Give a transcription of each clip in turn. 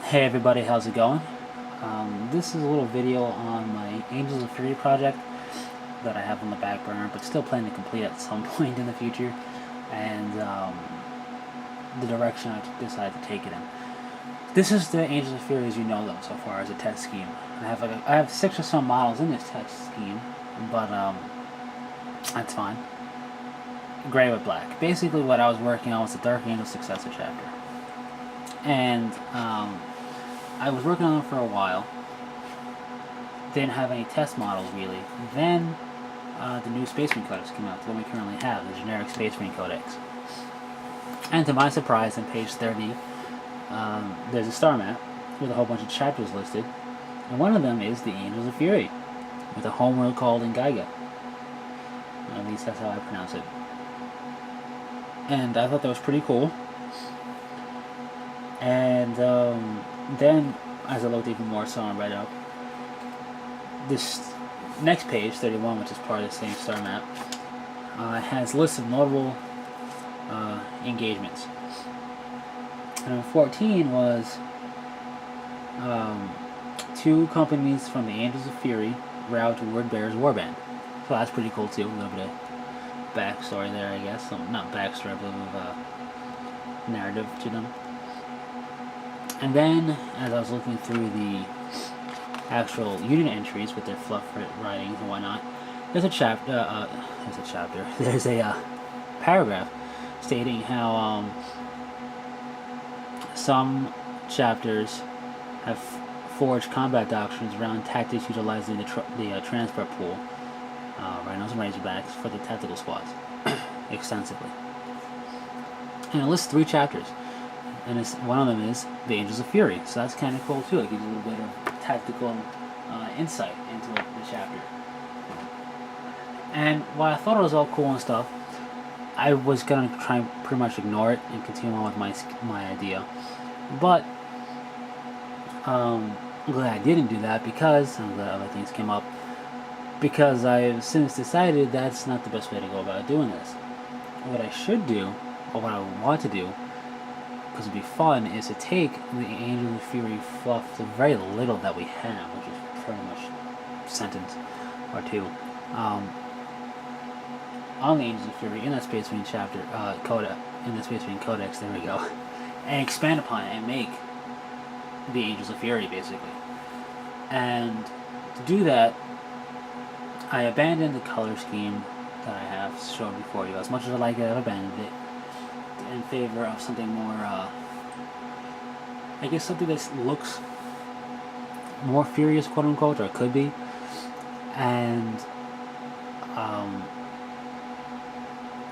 Hey everybody, how's it going? This is a little video on my Angels of Fury project that I have on the back burner, but still plan to complete at some point in the future, and the direction I decided to take it in. This is the Angels of Fury as you know them so far as a test scheme. I have 6 or some models in this test scheme, but that's fine. Gray with black. Basically, what I was working on was the Dark Angel Successor chapter, and I was working on it for a while. Didn't have any test models really. Then the new Space Marine Codex came out, the one we currently have, the generic Space Marine Codex. And to my surprise, on page 30, there's a star map with a whole bunch of chapters listed, and one of them is the Angels of Fury, with a homeworld called Ingaiga. At least that's how I pronounce it. And I thought that was pretty cool. And then, as I looked even more so and read up, this next page, 31, which is part of the same star map, has lists of notable engagements. And number 14 was 2 companies from the Angels of Fury route to Wordbearer's Warband. So that's pretty cool too, a little bit of backstory there, I guess. Not backstory, but a little bit of narrative to them. And then, as I was looking through the actual unit entries with their fluff writings and whatnot, there's a paragraph stating how some chapters have forged combat doctrines around tactics utilizing the transport pool, Rhinos and Razorbacks, for the tactical squads extensively. And it lists 3 chapters. And one of them is the Angels of Fury, so that's kind of cool too. It gives you a little bit of tactical insight into the chapter. And while I thought it was all cool and stuff, I was gonna try and pretty much ignore it and continue on with my idea. But I'm glad I didn't do that, because I'm glad other things came up. Because I've since decided that's not the best way to go about doing this. What I should do, or what I want to do, because it'd be fun, is to take the Angels of Fury fluff, the very little that we have, which is pretty much a sentence or 2, on the Angels of Fury in that Space Marine chapter, in the Space Marine Codex, there we go, and expand upon it and make the Angels of Fury, basically. And to do that, I abandoned the color scheme that I have shown before you. As much as I like it, I've abandoned it in favor of something more, I guess something that looks more furious, quote unquote, or it could be. And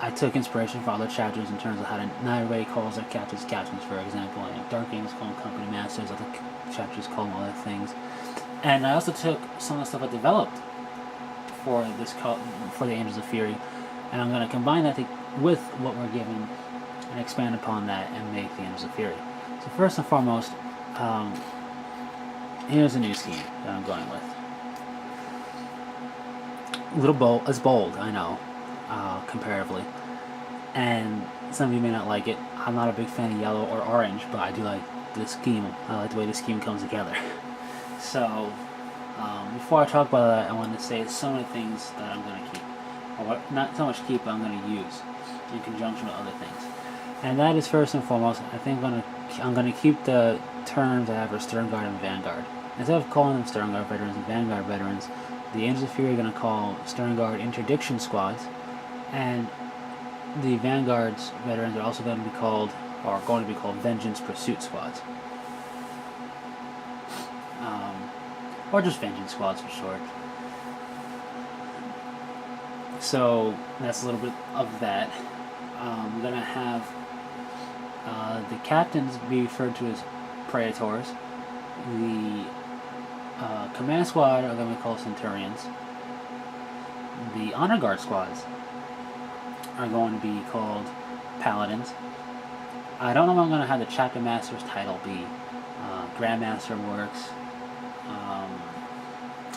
I took inspiration from other chapters in terms of how not everybody calls their captains captains, for example. Dark Angels call them company masters, other chapters call them other things. And I also took some of the stuff I developed for the Angels of Fury, and I'm going to combine that with what we're given and expand upon that and make the Angels of Fury. So first and foremost, here's a new scheme that I'm going with. A little bold, it's bold, I know, comparatively, and some of you may not like it. I'm not a big fan of yellow or orange, but I do like the scheme. I like the way the scheme comes together. So, before I talk about that, I want to say some of the things that I'm going to keep, or not so much keep, but I'm going to use in conjunction with other things. And that is, first and foremost, I think I'm going to keep the terms I have for Stern Guard and Vanguard. Instead of calling them Stern Guard veterans and Vanguard veterans, the Angels of Fury are going to call Stern Guard Interdiction Squads, and the Vanguard's veterans are also going to be called Vengeance Pursuit Squads. Or just Vengeance Squads for short. So that's a little bit of that. I'm going to have the captains be referred to as Praetors. The command squad are going to be called Centurions. The honor guard squads are going to be called Paladins. I don't know if I'm going to have the chapter master's title be. Grandmaster works.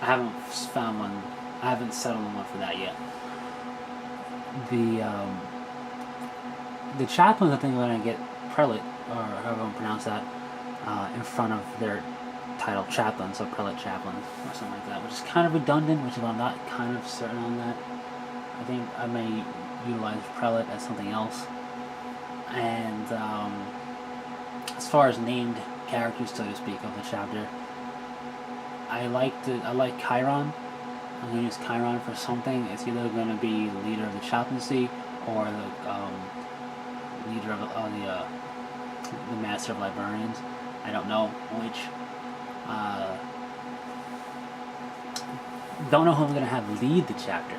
I haven't found one. I haven't settled on one for that yet. The chaplains, I think, are going to get prelate, or however I pronounce that, in front of their title chaplain, so prelate chaplain or something like that, which is kind of redundant, which is I'm not kind of certain on that. I think I may utilize prelate as something else. And as far as named characters, so to speak, of the chapter, I like Chiron. I'm going to use Chiron for something. It's either going to be leader of the chaplaincy or the leader of the master of librarians. I don't know which. Don't know who I'm going to have lead the chapter.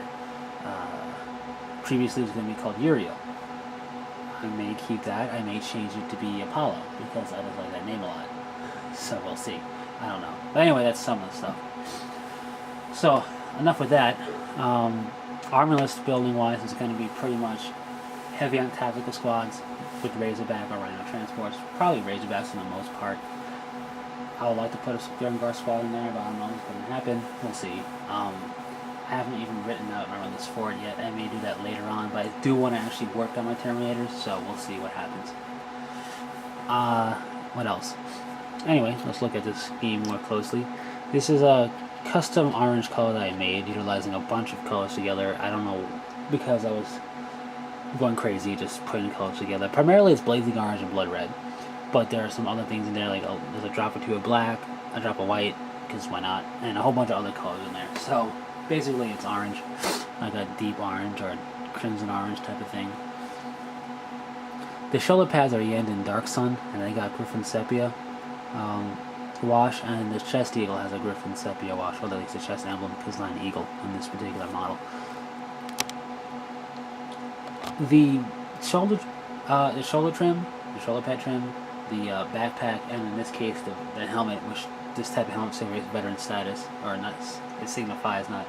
Previously it was going to be called Uriel. I may keep that. I may change it to be Apollo because I just like that name a lot. So we'll see. I don't know. But anyway, that's some of the stuff. So enough with that. Army list building wise is going to be pretty much heavy on tactical squads with Razorback or Rhino transports. Probably Razorbacks for the most part. I would like to put a Stern Guard squad in there, but I don't know what's going to happen. We'll see. I haven't even written out my run this forward yet. I may do that later on, but I do want to actually work on my Terminators, so we'll see what happens. What else? Anyway, let's look at this scheme more closely. This is a custom orange color that I made, utilizing a bunch of colors together. I don't know, because I was going crazy just putting colors together. Primarily it's blazing orange and blood red, but there are some other things in there, like there's a drop or two of black, a drop of white, because why not, and a whole bunch of other colors in there. So basically it's orange, like a deep orange or crimson orange type of thing. The shoulder pads are Yend and Dark Sun, and they got Griffin Sepia wash, and the chest eagle has a Griffin Sepia wash, or at least the chest emblem is not an eagle in this particular model. The shoulder trim, the shoulder pad trim, the backpack, and in this case the helmet, which this type of helmet signifies veteran status, or not, it signifies, not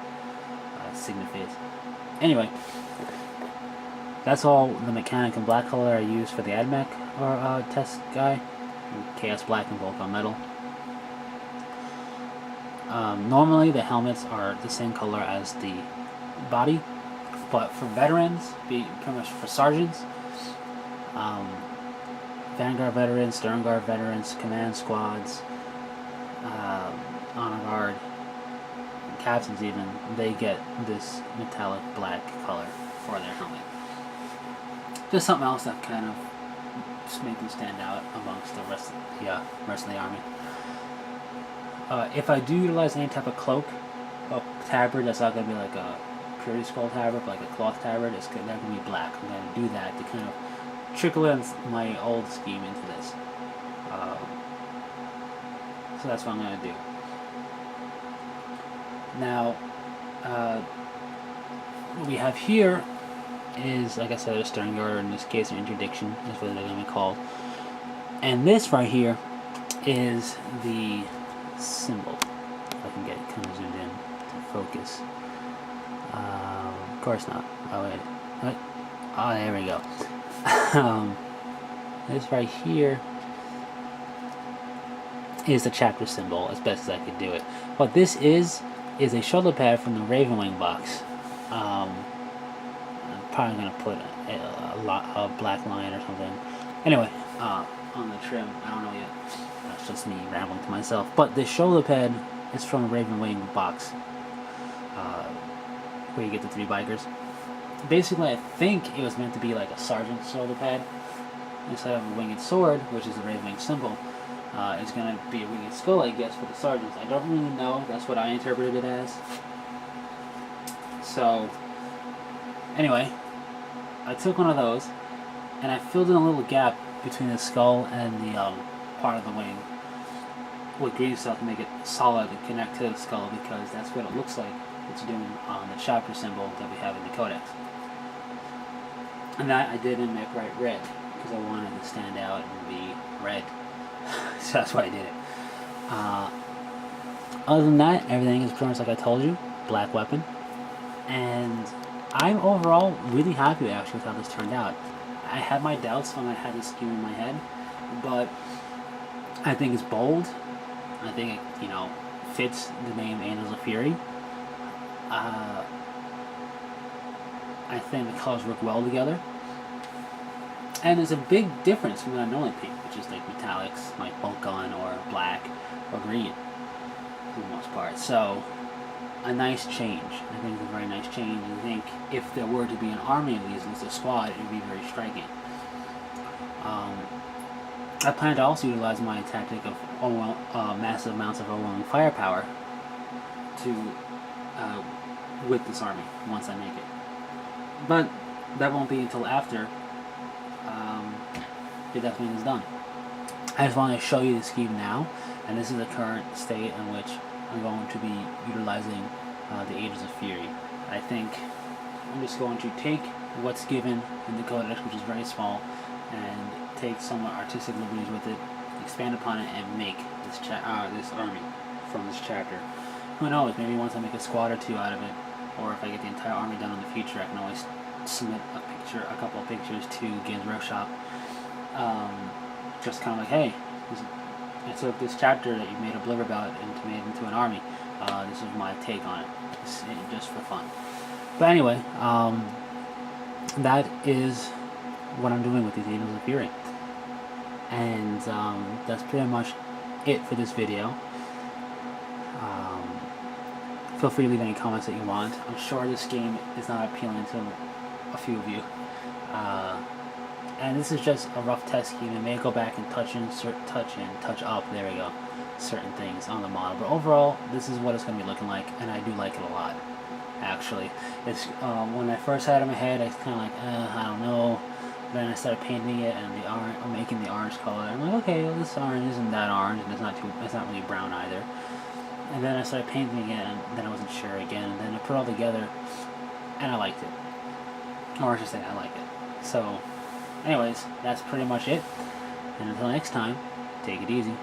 signifies. Anyway, that's all the mechanic and black color I used for the AdMech or test guy. Chaos Black and Volcom Metal. Normally the helmets are the same color as the body, but for veterans, pretty much for sergeants, Vanguard veterans, Stern Guard veterans, command squads, honor guard, captains even, they get this metallic black color for their helmet. Just something else that kind of just make them stand out amongst the rest of the army. If I do utilize any type of cloak, a tabard that's not going to be like a Purity Scroll tabard, but like a cloth tabard, it's going to be black. I'm going to do that to kind of trickle in my old scheme into this. So that's what I'm going to do. Now, what we have here is, like I said, a Stern Guard, or in this case an interdiction is what they're going to be called. And this right here is the symbol. If I can get it kind of zoomed in to focus. Of course not. Oh wait. What? Oh, there we go. This right here is the chapter symbol, as best as I could do it. What this is a shoulder pad from the Ravenwing box. I'm probably going to put a black line or something. Anyway, on the trim, I don't know yet. That's just me rambling to myself. But the shoulder pad is from the Ravenwing box, where you get the 3 bikers. Basically, I think it was meant to be like a sergeant's shoulder pad. Instead of a winged sword, which is the Ravenwing symbol, it's going to be a winged skull, I guess, for the sergeants. I don't really know. That's what I interpreted it as. So, anyway, I took one of those, and I filled in a little gap between the skull and the part of the wing with green stuff to make it solid and connect to the skull, because that's what it looks like it's doing on the chapter symbol that we have in the Codex. And that I did in Mechrite red, because I wanted to stand out and be red. So that's why I did it. Other than that, everything is pretty much like I told you. Black weapon. And I'm overall really happy actually with how this turned out. I had my doubts when I had this scheme in my head, but I think it's bold. I think it, fits the name Angels of Fury. I think the colors work well together. And there's a big difference from what I normally paint, which is like metallics, like bolt gun or black or green, for the most part. So, a nice change. I think it's a very nice change. I think if there were to be an army of these instead of a squad, it would be very striking. I plan to also utilize my tactic of massive amounts of overwhelming firepower to with this army once I make it. But that won't be until after the Death Wing is done. I just want to show you the scheme now, and this is the current state in which I'm going to be utilizing the Ages of Fury. I think I'm just going to take what's given in the Codex, which is very small, and take some artistic liberties with it, expand upon it, and make this this army from this chapter. Who knows? Maybe once I make a squad or two out of it, or if I get the entire army done in the future, I can always submit a couple of pictures to Games Workshop. Just kind of like, hey, I took this chapter that you made a blurb about and made it into an army. This is my take on it, just for fun. But anyway, that is what I'm doing with these Angels of Fury. And that's pretty much it for this video. Feel free to leave any comments that you want. I'm sure this game is not appealing to a few of you. And this is just a rough test scheme. It may go back and touch up, there we go, certain things on the model. But overall, this is what it's going to be looking like, and I do like it a lot, actually. It's when I first had it in my head, I was kind of like, I don't know. Then I started painting it, and making the orange color. I'm like, okay, well, this orange isn't that orange, and it's not really brown either. And then I started painting again, and then I wasn't sure again, and then I put it all together, and I liked it. Or I should say, I like it. So, anyways, that's pretty much it. And until next time, take it easy.